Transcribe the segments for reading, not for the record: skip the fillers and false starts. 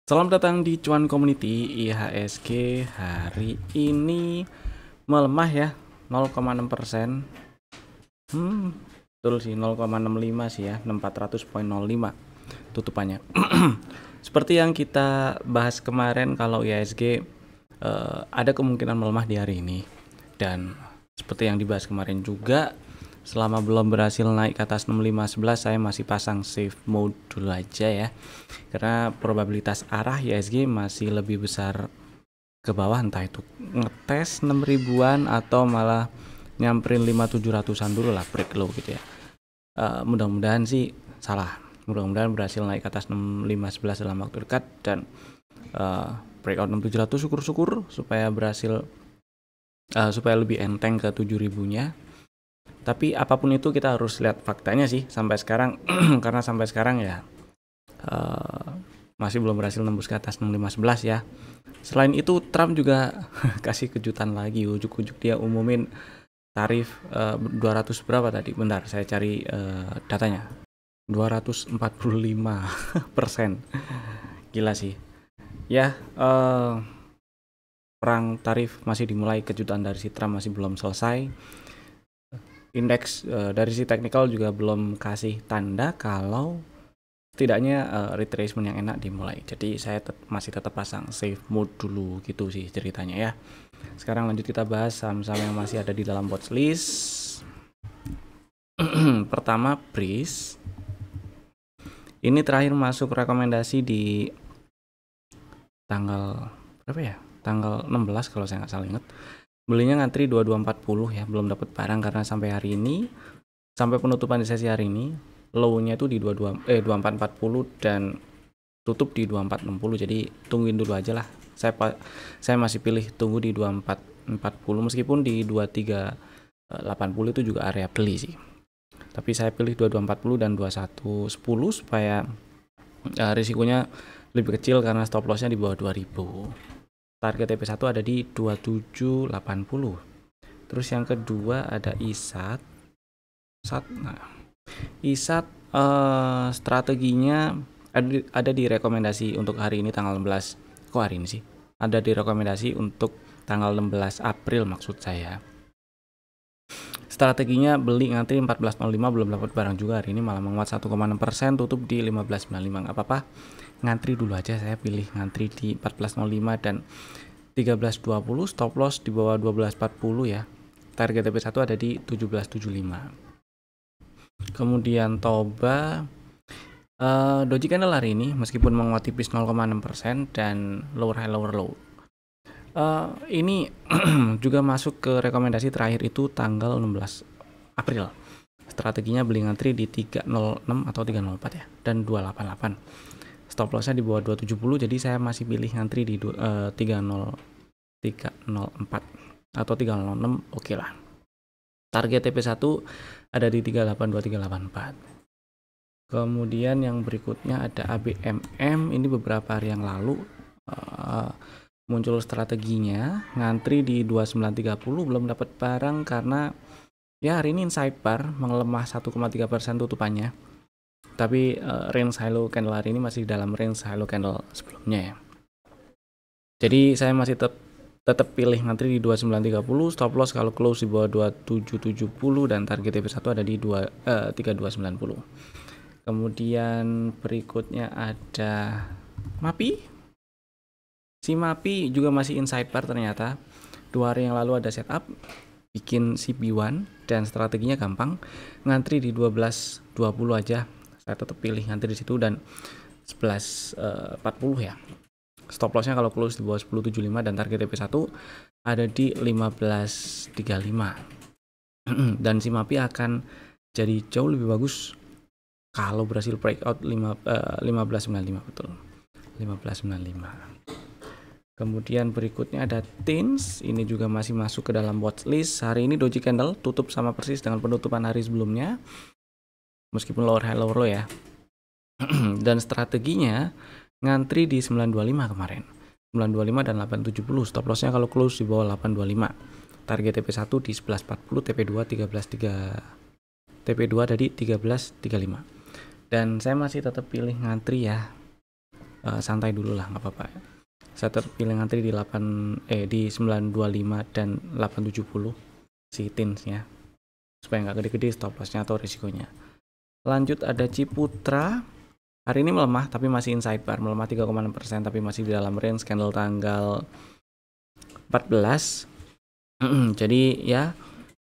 Selamat datang di Cuan Community. IHSG hari ini melemah ya, 0,6%. Betul sih, 0,65 sih ya, 6400,05 tutupannya. Seperti yang kita bahas kemarin, kalau IHSG ada kemungkinan melemah di hari ini. Dan seperti yang dibahas kemarin juga, selama belum berhasil naik ke atas 6511, saya masih pasang safe mode dulu aja ya, karena probabilitas arah IHSG masih lebih besar ke bawah, entah itu ngetes 6000-an atau malah nyamperin 5700-an dulu lah, break low gitu ya. Mudah-mudahan sih salah, mudah-mudahan berhasil naik ke atas 6511 dalam waktu dekat dan breakout 6700, syukur-syukur supaya berhasil, supaya lebih enteng ke 7000-nya. Tapi apapun itu kita harus lihat faktanya sih sampai sekarang karena sampai sekarang ya masih belum berhasil nembus ke atas 6511 ya. Selain itu Trump juga kasih kejutan lagi, ujuk-ujuk dia umumin tarif 200 berapa tadi? Bentar, saya cari datanya. 245%. Gila sih. Ya, perang tarif masih dimulai, kejutan dari si Trump masih belum selesai. Indeks dari si technical juga belum kasih tanda kalau setidaknya retracement yang enak dimulai. Jadi saya masih tetap pasang safe mode dulu gitu sih ceritanya ya. Sekarang lanjut kita bahas saham-saham yang masih ada di dalam watch list. Pertama, Breeze. Ini terakhir masuk rekomendasi di tanggal berapa ya? Tanggal 16 kalau saya nggak salah ingat. Belinya ngantri 2240 ya, belum dapat barang karena sampai hari ini, sampai penutupan di sesi hari ini, low-nya itu di 2440 dan tutup di 2460. Jadi tungguin dulu aja lah. Saya masih pilih tunggu di 2440, meskipun di 2380 itu juga area beli sih. Tapi saya pilih 2240 dan 2110 supaya risikonya lebih kecil karena stop loss-nya di bawah 2000. Target TP1 ada di 2780. Terus yang kedua ada ISAT. Nah, ISAT strateginya ada di rekomendasi untuk hari ini tanggal 16. Kok hari ini sih? Ada di rekomendasi untuk tanggal 16 April maksud saya. Strateginya beli ngantri 14.05, belum dapat barang juga hari ini, malah menguat 1,6%, tutup di 15.95. Nggak apa-apa, ngantri dulu aja, saya pilih ngantri di 14.05 dan 13.20, stop loss di bawah 12.40 ya. Target TP1 ada di 17.75. Kemudian Toba, doji candle hari ini meskipun menguat tipis 0,6% dan lower high lower low. Ini juga masuk ke rekomendasi terakhir itu tanggal 16 April. Strateginya beli ngantri di 306 atau 304 ya, dan 288. Stop lossnya di bawah 270, jadi saya masih pilih ngantri di 304 atau 306, oke lah. Target TP1 ada di 382 384. Kemudian yang berikutnya ada ABMM. Ini beberapa hari yang lalu muncul strateginya ngantri di 2930, belum dapat barang karena ya hari ini inside bar melemah 1,3% tutupannya. Tapi range high low candle hari ini masih dalam range high low candle sebelumnya ya. Jadi saya masih tetap pilih ngantri di 2930, stop loss kalau close di bawah 2770 dan target TP1 ada di 3290. Kemudian berikutnya ada MAPI. Si MAPI juga masih inside bar ternyata. 2 hari yang lalu ada setup bikin CP1 dan strateginya gampang, ngantri di 12.20 aja. Saya tetap pilih ngantri di situ dan 11.40 ya. Stop lossnya kalau close di bawah 10.75 dan target TP1 ada di 15.35. Dan si MAPI akan jadi jauh lebih bagus kalau berhasil breakout 15.95, betul. 15.95. Kemudian berikutnya ada TINS. Ini juga masih masuk ke dalam watchlist. Hari ini doji candle tutup sama persis dengan penutupan hari sebelumnya, meskipun lower high lower low ya. Dan strateginya ngantri di 925 kemarin, 925 dan 870. Stop lossnya kalau close di bawah 825. Target TP1 di 1140, TP2 13.3, TP2 ada di 13.35. Dan saya masih tetap pilih ngantri ya santai dulu lah, nggak apa-apa. Saya terpilih ngantri di 925 dan 870 si tinsnya, supaya nggak gede-gede stop lossnya atau risikonya. Lanjut ada Ciputra, hari ini melemah tapi masih inside bar, melemah 3,6% tapi masih di dalam range candle tanggal 14. Jadi ya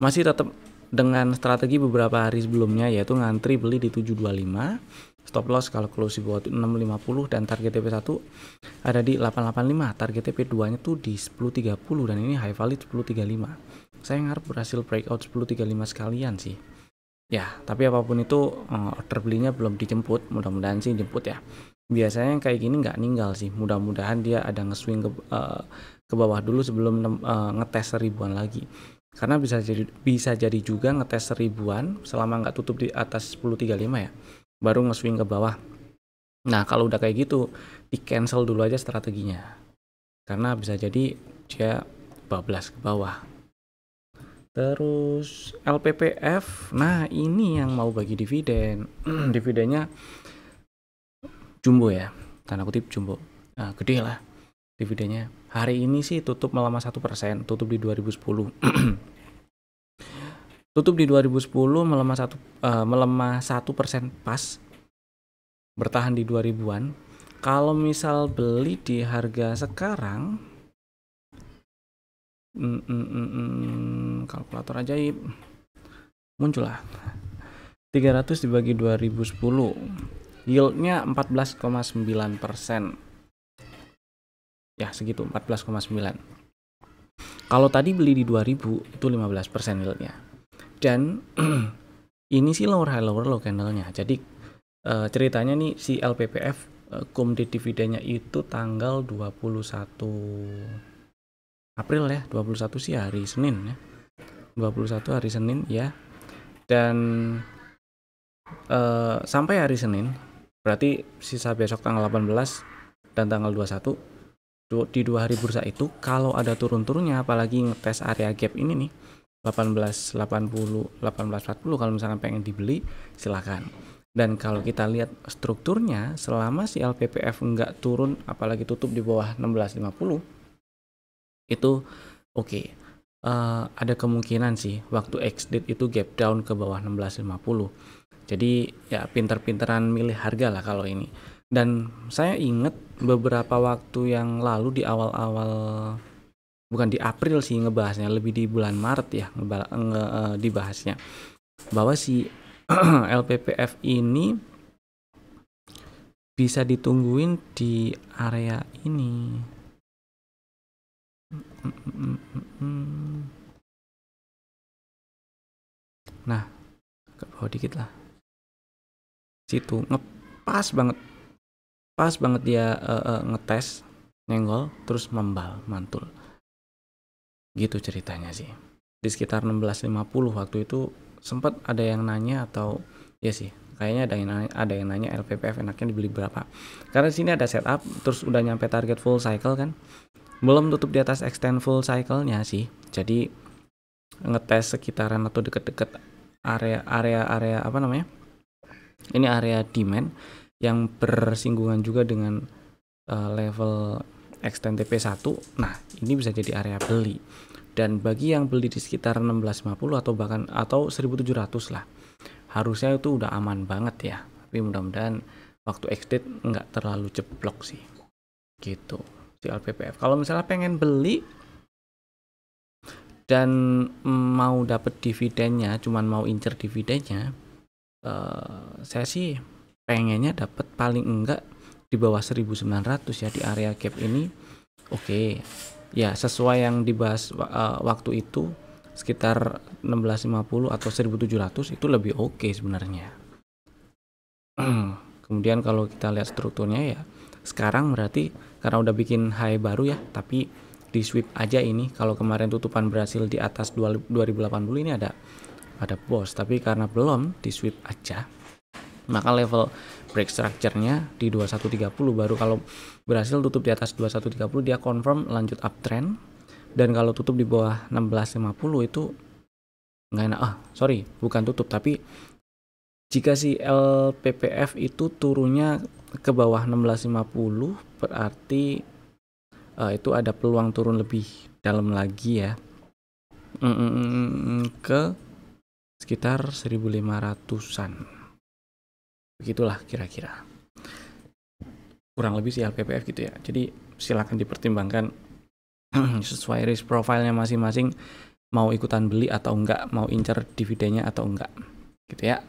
masih tetap dengan strategi beberapa hari sebelumnya, yaitu ngantri beli di 725, stop loss kalau close di bawah 650, dan target TP1 ada di 885, target TP2 nya tuh di 1030, dan ini high value 1035. Saya ngarep berhasil breakout 1035 sekalian sih ya, tapi apapun itu order belinya belum dijemput, mudah-mudahan sih jemput ya. Biasanya yang kayak gini nggak ninggal sih, mudah-mudahan dia ada nge-swing ke bawah dulu sebelum ngetes 1000-an lagi, karena bisa jadi juga ngetes 1000-an selama nggak tutup di atas 1035 ya, baru nge-swing ke bawah. Nah kalau udah kayak gitu di cancel dulu aja strateginya, karena bisa jadi dia bablas ke bawah. Terus LPPF, nah ini yang mau bagi dividen. Dividennya jumbo ya, tanda kutip jumbo, nah, gede lah dividennya. Hari ini sih tutup melemah 1%, tutup di 2010. Tutup di 2010 melemah 1% pas, bertahan di 2000-an. Kalau misal beli di harga sekarang, kalkulator ajaib muncul lah, 300 dibagi 2010, yieldnya 14,9%. Ya segitu, 14,9. Kalau tadi beli di 2000 itu 15% yieldnya. Dan ini sih lower high lower low candlenya. Jadi ceritanya nih si LPPF kumdit dividennya itu tanggal 21 April ya, 21 sih hari Senin ya, 21 hari Senin ya. Dan sampai hari Senin, berarti sisa besok tanggal 18 dan tanggal 21, di 2 hari bursa itu kalau ada turun-turunnya, apalagi ngetes area gap ini nih 1880, 1840, kalau misalkan pengen dibeli silakan. Dan kalau kita lihat strukturnya, selama si LPPF nggak turun, apalagi tutup di bawah 1650, itu oke. Ada kemungkinan sih waktu ex-date itu gap down ke bawah 1650. Jadi ya pinter-pinteran milih harga lah kalau ini. Dan saya ingat beberapa waktu yang lalu di awal-awal, bukan di April sih ngebahasnya, lebih di bulan Maret ya dibahasnya, bahwa si LPPF ini bisa ditungguin di area ini. Nah, ke bawah dikit lah. Situ pas banget dia ngetes, nyenggol, terus mantul. Gitu ceritanya sih. Di sekitar 1650 waktu itu sempat ada yang nanya, atau ya sih, kayaknya ada yang nanya LPPF enaknya dibeli berapa. Karena di sini ada setup, terus udah nyampe target full cycle kan. Belum tutup di atas extend full cycle-nya sih. Jadi ngetes sekitaran atau deket-deket area apa namanya? Ini area demand yang bersinggungan juga dengan level extend TP1. Nah, ini bisa jadi area beli. Dan bagi yang beli di sekitar 1650 atau 1700 lah, harusnya itu udah aman banget ya. Tapi mudah-mudahan waktu exit nggak terlalu jeblok sih. Gitu. Si LPPF. Kalau misalnya pengen beli dan mau dapat dividennya, cuman mau incer dividennya, saya sih pengennya dapat paling enggak di bawah 1900 ya, di area gap ini. Oke. Ya, sesuai yang dibahas waktu itu, sekitar 1650 atau 1700 itu lebih oke sebenarnya. Kemudian kalau kita lihat strukturnya ya, sekarang berarti karena udah bikin high baru ya, tapi di sweep aja ini. Kalau kemarin tutupan berhasil di atas 2080, ini ada boss, tapi karena belum di sweep aja, maka level break structure-nya di 2130, baru kalau berhasil tutup di atas 2130 dia confirm lanjut uptrend. Dan kalau tutup di bawah 1650 itu nggak enak. Bukan tutup, tapi jika si LPPF itu turunnya ke bawah 16.50 berarti itu ada peluang turun lebih dalam lagi ya, ke sekitar 1.500-an, begitulah kira-kira, kurang lebih sih LPPF gitu ya. Jadi silakan dipertimbangkan sesuai risk profile-nya masing-masing, mau ikutan beli atau enggak, mau incer dividennya atau enggak gitu ya.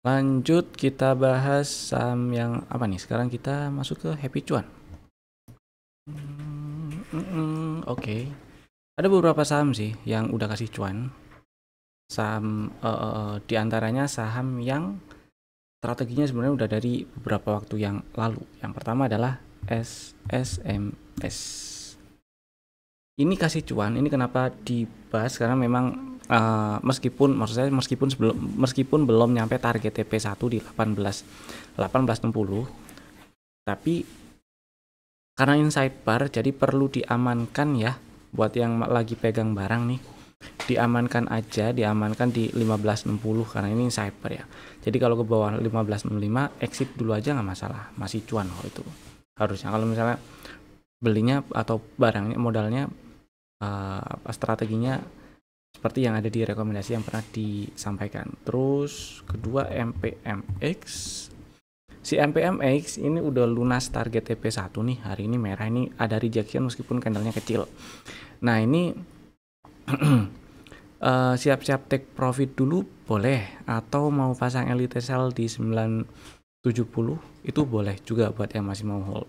Lanjut kita bahas saham yang apa nih, sekarang kita masuk ke Happy Cuan. Oke. Ada beberapa saham sih yang udah kasih cuan. Saham diantaranya saham yang strateginya sebenarnya udah dari beberapa waktu yang lalu. Yang pertama adalah SSMS. Ini kasih cuan, ini kenapa dibahas karena memang meskipun belum nyampe target TP1 di 1860, tapi karena inside bar jadi perlu diamankan ya buat yang lagi pegang barang nih. Diamankan di 1560 karena ini inside bar ya. Jadi kalau ke bawah 1565 exit dulu aja nggak masalah, masih cuan kalau itu. Harusnya kalau misalnya belinya atau barangnya modalnya strateginya seperti yang ada di rekomendasi yang pernah disampaikan. Terus kedua MPMX. Si MPMX ini udah lunas target TP1 nih, hari ini merah, ini ada rejection meskipun candlenya kecil. Nah ini siap-siap take profit dulu boleh, atau mau pasang elite sell di 970 itu boleh juga buat yang masih mau hold.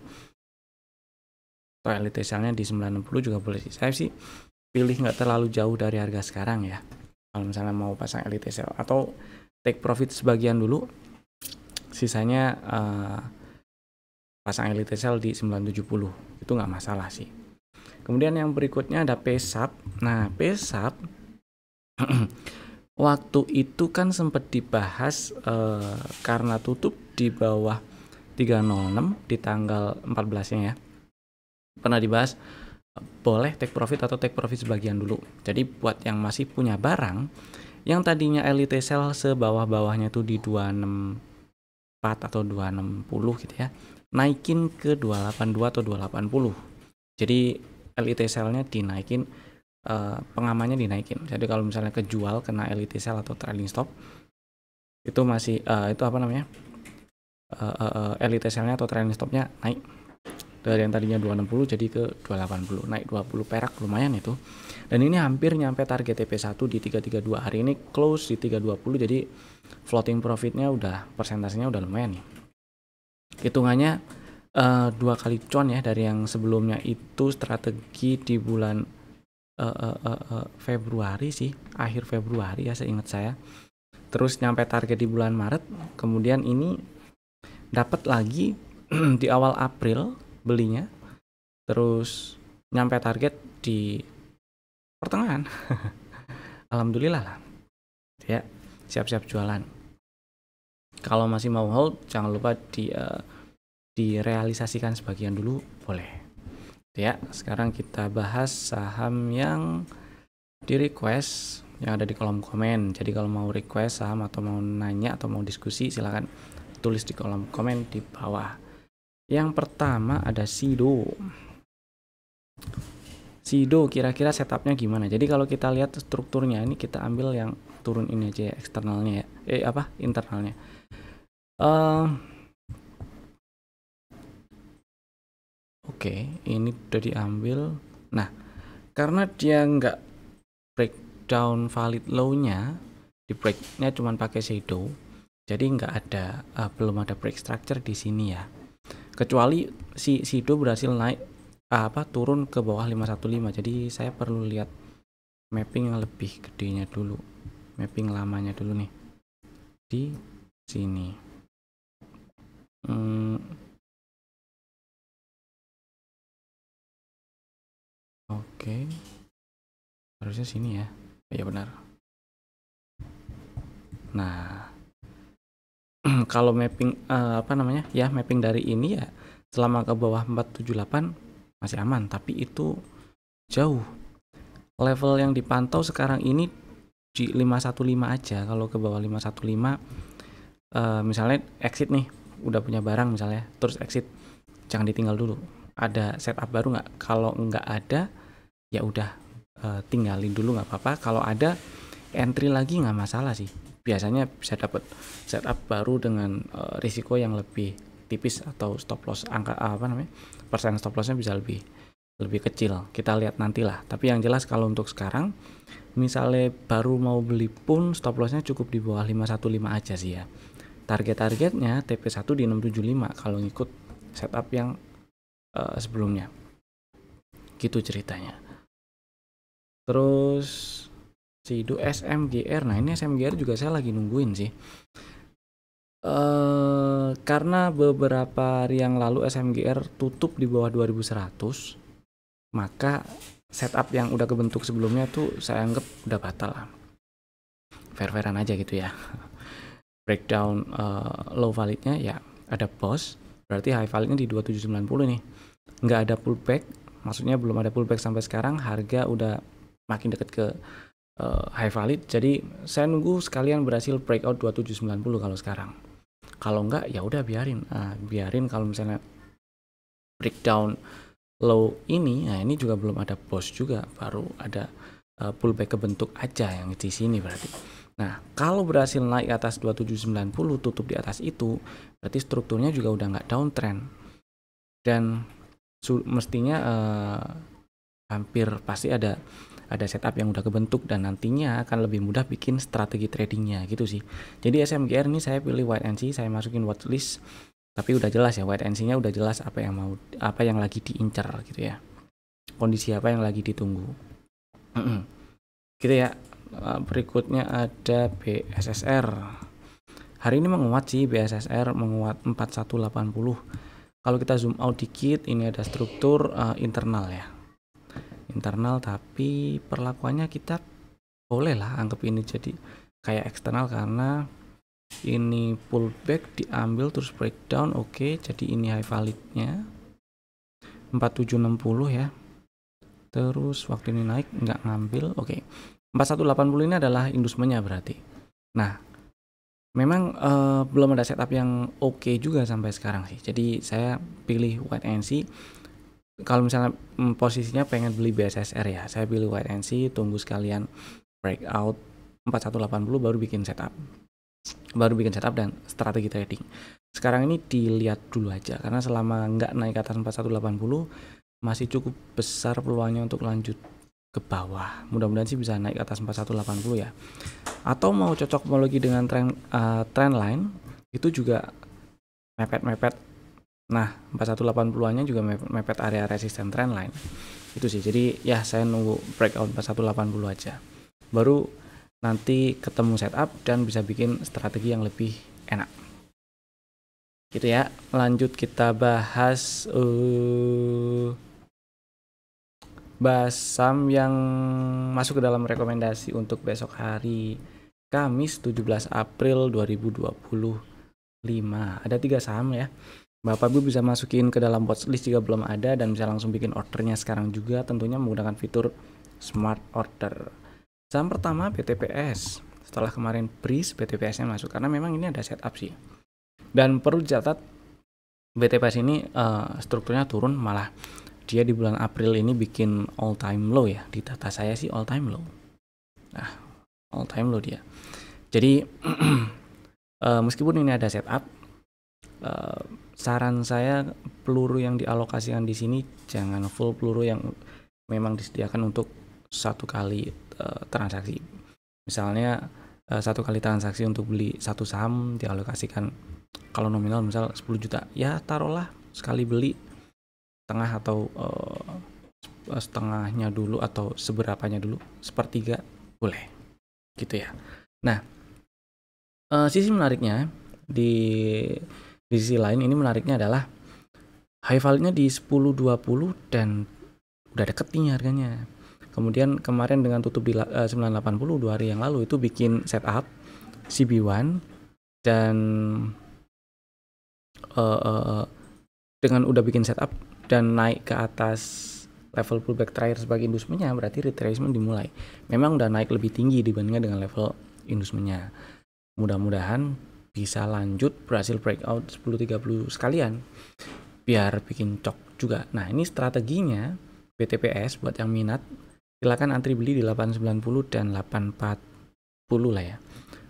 Atau elite sell-nya di 960 juga boleh sih. Saya sih pilih nggak terlalu jauh dari harga sekarang ya, kalau misalnya mau pasang elite sell, atau take profit sebagian dulu, sisanya pasang elite sell di 970 itu nggak masalah sih. Kemudian yang berikutnya ada PSAP. Nah PSAP waktu itu kan sempat dibahas karena tutup di bawah 306 di tanggal 14-nya ya, pernah dibahas boleh take profit atau take profit sebagian dulu. Jadi buat yang masih punya barang yang tadinya elite sell sebawah-bawahnya tuh di 264 atau 260 gitu ya, naikin ke 282 atau 280. Jadi elite sell-nya dinaikin, pengamannya dinaikin. Jadi kalau misalnya kejual kena elite sell atau trailing stop itu masih itu apa namanya, elite sell-nya atau trailing stop-nya naik dari yang tadinya 260 jadi ke 280, naik 20 perak, lumayan itu. Dan ini hampir nyampe target TP1 di 332, hari ini close di 320, jadi floating profitnya udah, persentasenya udah lumayan nih. Hitungannya 2 kali cuan ya, dari yang sebelumnya itu strategi di bulan Februari sih, akhir Februari ya seingat saya. Terus nyampe target di bulan Maret, kemudian ini dapat lagi di awal April belinya, terus nyampe target di pertengahan. Alhamdulillah lah ya, siap-siap jualan. Kalau masih mau hold jangan lupa direalisasikan sebagian dulu boleh ya. Sekarang kita bahas saham yang di request yang ada di kolom komen. Jadi kalau mau request saham atau mau nanya atau mau diskusi silahkan tulis di kolom komen di bawah. Yang pertama ada Sido. Sido kira-kira setupnya gimana? Jadi kalau kita lihat strukturnya, ini kita ambil yang turun ini aja ya, eksternalnya ya, internalnya. Oke, ini udah diambil. Nah, karena dia nggak breakdown valid low-nya, di breaknya cuma pakai shadow, jadi nggak ada, belum ada break structure di sini ya. Kecuali si Sido berhasil naik turun ke bawah 515. Jadi saya perlu lihat mapping yang lebih gedenya dulu, mapping lamanya dulu nih di sini. Oke. Harusnya sini ya. Ya benar. Nah, kalau mapping mapping dari ini ya selama ke bawah 478 masih aman, tapi itu jauh. Level yang dipantau sekarang ini di 515 aja. Kalau ke bawah 515 misalnya exit nih udah punya barang misalnya terus exit, jangan ditinggal dulu. Ada setup baru nggak? Kalau nggak ada ya udah tinggalin dulu nggak apa-apa. Kalau ada entry lagi nggak masalah sih, biasanya bisa dapat setup baru dengan risiko yang lebih tipis atau stop loss angka persen stop lossnya bisa lebih kecil. Kita lihat nantilah, tapi yang jelas kalau untuk sekarang misalnya baru mau beli pun stop lossnya cukup di bawah 515 aja sih ya. Targetnya TP1 di 675 kalau ngikut setup yang sebelumnya, gitu ceritanya. Terus Sido SMGR, nah ini SMGR juga saya lagi nungguin sih, karena beberapa hari yang lalu SMGR tutup di bawah 2100, maka setup yang udah kebentuk sebelumnya tuh saya anggap udah batal lah, fair-fairan aja gitu ya. Breakdown low validnya ya ada pause, berarti high validnya di 2790 nih, nggak ada pullback, maksudnya belum ada pullback sampai sekarang, harga udah makin deket ke high valid, jadi saya nunggu sekalian berhasil breakout 2790 kalau sekarang. Kalau enggak ya udah biarin. Biarin kalau misalnya breakdown low ini, nah ini juga belum ada pause juga, baru ada pullback kebentuk aja yang di sini berarti. Nah, kalau berhasil naik ke atas 2790 tutup di atas itu, berarti strukturnya juga udah nggak downtrend. Dan mestinya hampir pasti ada setup yang udah kebentuk dan nantinya akan lebih mudah bikin strategi tradingnya gitu sih. Jadi SMGR ini saya pilih wait and see, saya masukin watchlist, tapi udah jelas ya wait and see-nya udah jelas apa yang lagi diincar gitu ya, kondisi apa yang lagi ditunggu. Gitu ya. Berikutnya ada BSSR. Hari ini menguat sih, BSSR menguat 4180. Kalau kita zoom out dikit, ini ada struktur internal ya, internal, tapi perlakuannya kita boleh lah anggap ini jadi kayak eksternal karena ini pullback diambil terus breakdown. Oke, jadi ini high validnya 4760 ya, terus waktu ini naik nggak ngambil. Oke, 4180 ini adalah inducementnya berarti. Nah, memang belum ada setup yang oke juga sampai sekarang sih, jadi saya pilih wait and see. Kalau misalnya posisinya pengen beli BSSR ya, saya pilih wait and see, tunggu sekalian breakout 4180 baru bikin setup dan strategi trading. Sekarang ini dilihat dulu aja, karena selama nggak naik ke atas 4180 masih cukup besar peluangnya untuk lanjut ke bawah. Mudah-mudahan sih bisa naik ke atas 4180 ya. Atau mau cocok lagi dengan trend line itu juga mepet. Nah, 4180-annya juga mepet area resisten trend line. Itu sih. Jadi ya saya nunggu breakout 4180 aja. Baru nanti ketemu setup dan bisa bikin strategi yang lebih enak. Gitu ya. Lanjut kita bahas saham yang masuk ke dalam rekomendasi untuk besok hari Kamis 17 April 2025. Ada 3 saham ya. Bapak Ibu bisa masukin ke dalam watchlist jika belum ada dan bisa langsung bikin ordernya sekarang juga, tentunya menggunakan fitur Smart Order. Saham pertama BTPS. Setelah kemarin BRIS, BTPS-nya masuk karena memang ini ada setup sih. Dan perlu dicatat BTPS ini strukturnya turun, malah dia di bulan April ini bikin all time low ya. Di data saya sih all time low. Nah, all time low dia. Jadi meskipun ini ada setup, saran saya peluru yang dialokasikan di sini jangan full peluru yang memang disediakan untuk satu kali transaksi. Misalnya satu kali transaksi untuk beli satu saham dialokasikan, kalau nominal misal 10 juta, ya taruhlah sekali beli setengah atau setengahnya dulu atau seberapanya dulu, sepertiga boleh gitu ya. Nah, sisi menariknya di sisi lain ini menariknya adalah high value-nya di 10.20 dan udah deket nih harganya. Kemudian kemarin dengan tutup di 980 2 hari yang lalu itu bikin setup CB1 dan dengan udah bikin setup dan naik ke atas level pullback terakhir sebagai inducementnya, berarti retracement dimulai. Memang udah naik lebih tinggi dibandingkan dengan level inducementnya. Mudah-mudahan bisa lanjut berhasil breakout 10.30 sekalian biar bikin cok juga. Nah, ini strateginya BTPS buat yang minat silakan antri beli di 890 dan 840 lah ya.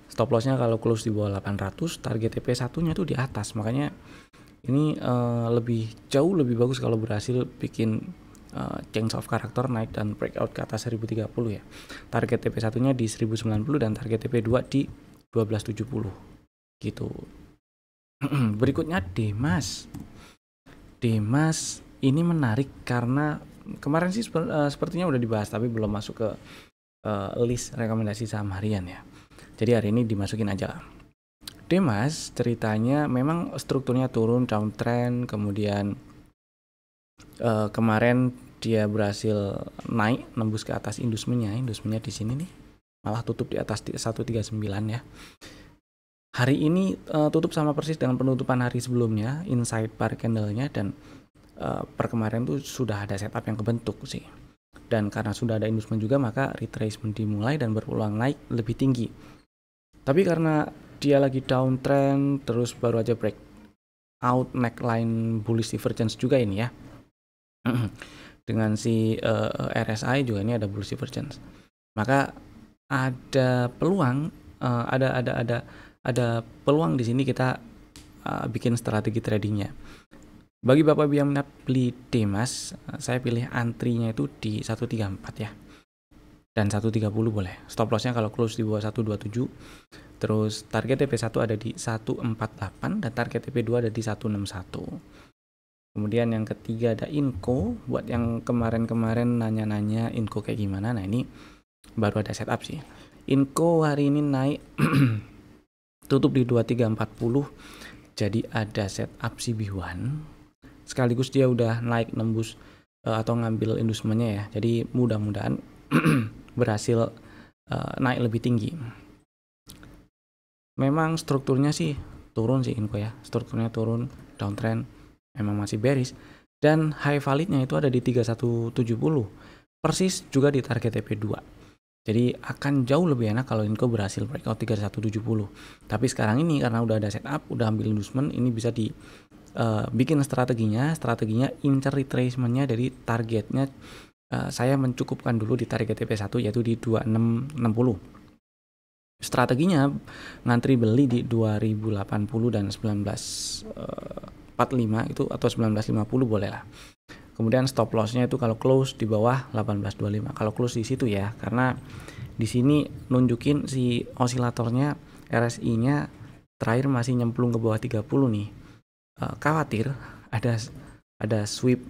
Stop lossnya kalau close di bawah 800, target TP1 nya tuh di atas, makanya ini jauh lebih bagus kalau berhasil bikin change of character naik dan breakout ke atas 1030 ya. Target TP1 nya di 1090 dan target TP2 di 1270 gitu. Berikutnya Demas ini menarik karena kemarin sih sepertinya udah dibahas tapi belum masuk ke list rekomendasi saham harian ya. Jadi hari ini dimasukin aja. Demas ceritanya memang strukturnya turun downtrend, kemudian kemarin dia berhasil naik nembus ke atas inducement-nya di sini nih. Malah tutup di atas 139 ya. Hari ini tutup sama persis dengan penutupan hari sebelumnya, inside bar candle-nya, dan per kemarin tuh sudah ada setup yang kebentuk sih. Dan karena sudah ada inducement juga, maka retracement dimulai dan berpeluang naik lebih tinggi. Tapi karena dia lagi downtrend, terus baru aja break out neckline bullish divergence juga ini ya. Dengan si RSI juga ini ada bullish divergence. Maka ada peluang, ada peluang di sini kita bikin strategi tradingnya. Bagi Bapak Ibu yang minat beli Demas, saya pilih antrinya itu di 134 ya. Dan 130 boleh. Stop lossnya kalau close di bawah 127. Terus target TP1 ada di 148 dan target TP2 ada di 161. Kemudian yang ketiga ada Inco. Buat yang kemarin-kemarin nanya-nanya Inco kayak gimana, nah ini baru ada setup sih. Inco hari ini naik tutup di 2340. Jadi ada setup CB1. Sekaligus dia udah naik nembus atau ngambil inducement-nya ya. Jadi mudah-mudahan berhasil naik lebih tinggi. Memang strukturnya sih turun sih Inco ya. Strukturnya turun, downtrend, memang masih bearish. Dan high validnya itu ada di 3170. Persis juga di target TP2. Jadi akan jauh lebih enak kalau Inco berhasil breakout 3170. Tapi sekarang ini karena udah ada setup, udah ambil inducement, ini bisa di bikin strateginya incer retracement-nya dari targetnya. Saya mencukupkan dulu di target TP1 yaitu di 2660. Strateginya ngantri beli di 2080 dan 1945 itu atau 1950 boleh lah. Kemudian stop loss-nya itu kalau close di bawah 1825. Kalau close di situ ya, karena di sini nunjukin si osilatornya RSI-nya terakhir masih nyemplung ke bawah 30 nih. Khawatir ada sweep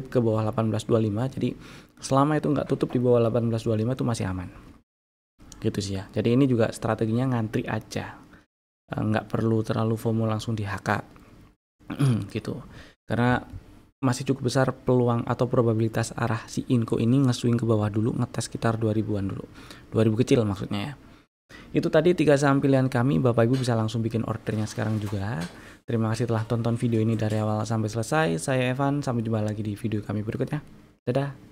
ke bawah 1825. Jadi selama itu nggak tutup di bawah 1825 itu masih aman. Gitu sih ya. Jadi ini juga strateginya ngantri aja. Nggak perlu terlalu FOMO langsung di HK. Gitu. Karena masih cukup besar peluang atau probabilitas arah si Inco ini nge-swing ke bawah dulu, ngetes sekitar 2000-an dulu. 2000 kecil maksudnya ya. Itu tadi 3 saham pilihan kami. Bapak Ibu bisa langsung bikin ordernya sekarang juga. Terima kasih telah tonton video ini dari awal sampai selesai. Saya Evan, sampai jumpa lagi di video kami berikutnya. Dadah.